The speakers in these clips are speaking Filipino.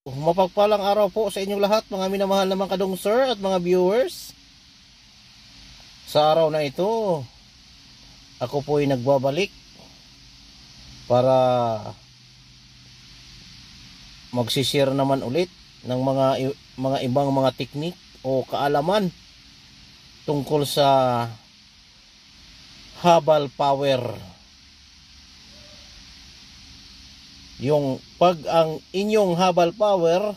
Mapagpalang araw po sa inyong lahat, mga minamahal na mga kadong sir at mga viewers. Sa araw na ito, ako po ay nagbabalik para magsishare naman ulit ng mga ibang mga teknik o kaalaman tungkol sa Habal Power. Yung pag ang inyong Habal Power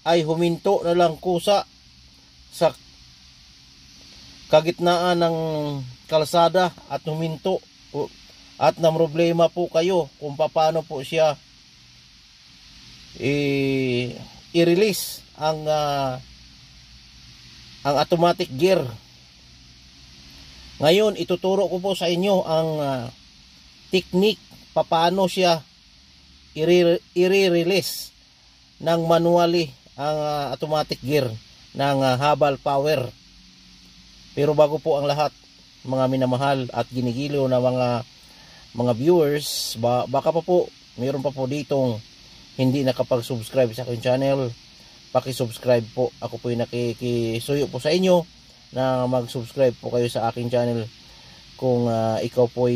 ay huminto na lang kusa sa kagitnaan ng kalsada at huminto at na problema po kayo kung paano po siya i-release ang automatic gear. Ngayon ituturo ko po sa inyo ang technique paano siya i-release ng manually ang automatic gear ng Habal Power. Pero bago po ang lahat, mga minamahal at ginigiliw na mga viewers, baka pa po mayroon pa po ditong hindi nakapag-subscribe sa aking channel. Paki-subscribe po. Ako po yung nakikisuyo po sa inyo na mag-subscribe po kayo sa aking channel kung ikaw po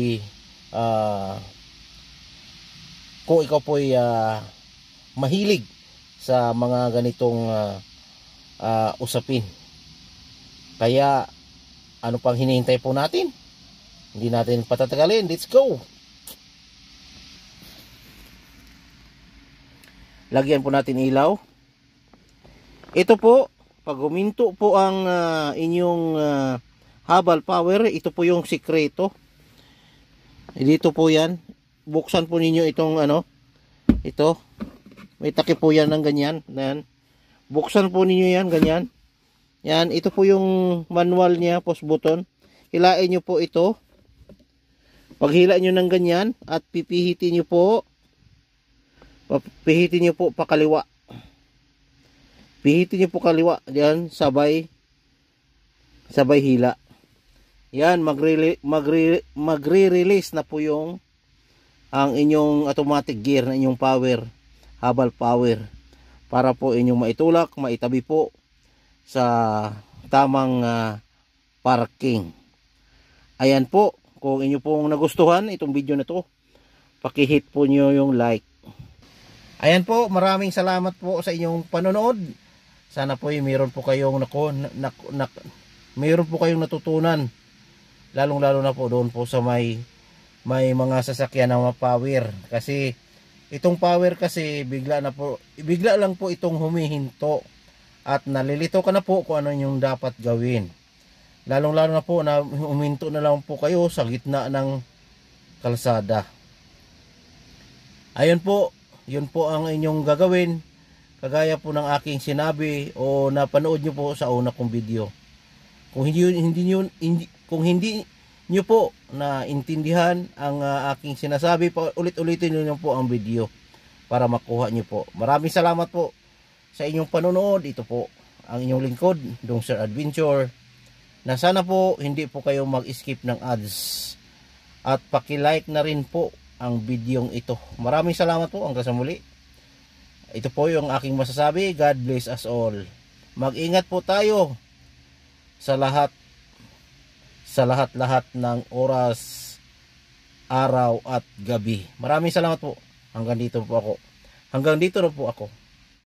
ay mahilig sa mga ganitong usapin. Kaya ano pang hinihintay po natin? Hindi natin patatagalin. Let's go! Lagyan po natin ilaw. Ito po, pag huminto po ang inyong Habal Power, ito po yung sikreto. Dito po yan. Buksan po ninyo itong ito. May takip po yan ng ganyan. Yan. Buksan po ninyo yan, ganyan. Yan, ito po yung manual niya, push button. Hilain nyo po ito. Pag hila nyo ng ganyan at pipihitin nyo po. Pihitin nyo po pakaliwa. Pihitin nyo po kaliwa. Yan, sabay hila. Yan, magre-release na po yung ang inyong automatic gear na inyong power, Habal Power, para po inyong maitulak, maitabi po sa tamang parking. Ayan po, kung inyo pong nagustuhan itong video na to, paki-hit po nyo yung like. Ayan po, maraming salamat po sa inyong panonood. Sana po mayroon po kayong mayroon po kayong natutunan, lalong-lalo na po doon po sa may mga sasakyan na power, kasi itong power kasi bigla lang po itong humihinto at nalilito ka na po kung ano yung dapat gawin, lalong-lalo na po na huminto na lang po kayo sa gitna ng kalsada. Ayun po, yun po ang inyong gagawin kagaya po ng aking sinabi o napanood nyo po sa una kong video. Kung hindi nyo po na intindihan ang aking sinasabi, ulit-ulitin nyo po ang video para makuha nyo po. Maraming salamat po sa inyong panonood. Ito po ang inyong lingkod, Dong Sir Adventure, na sana po hindi po kayo mag-skip ng ads at paki-like na rin po ang videong ito. Maraming salamat po, hanggang sa muli. Ito po yung aking masasabi. God bless us all. Mag-ingat po tayo sa lahat ng oras, araw at gabi. Maraming salamat po. Hanggang dito na po ako.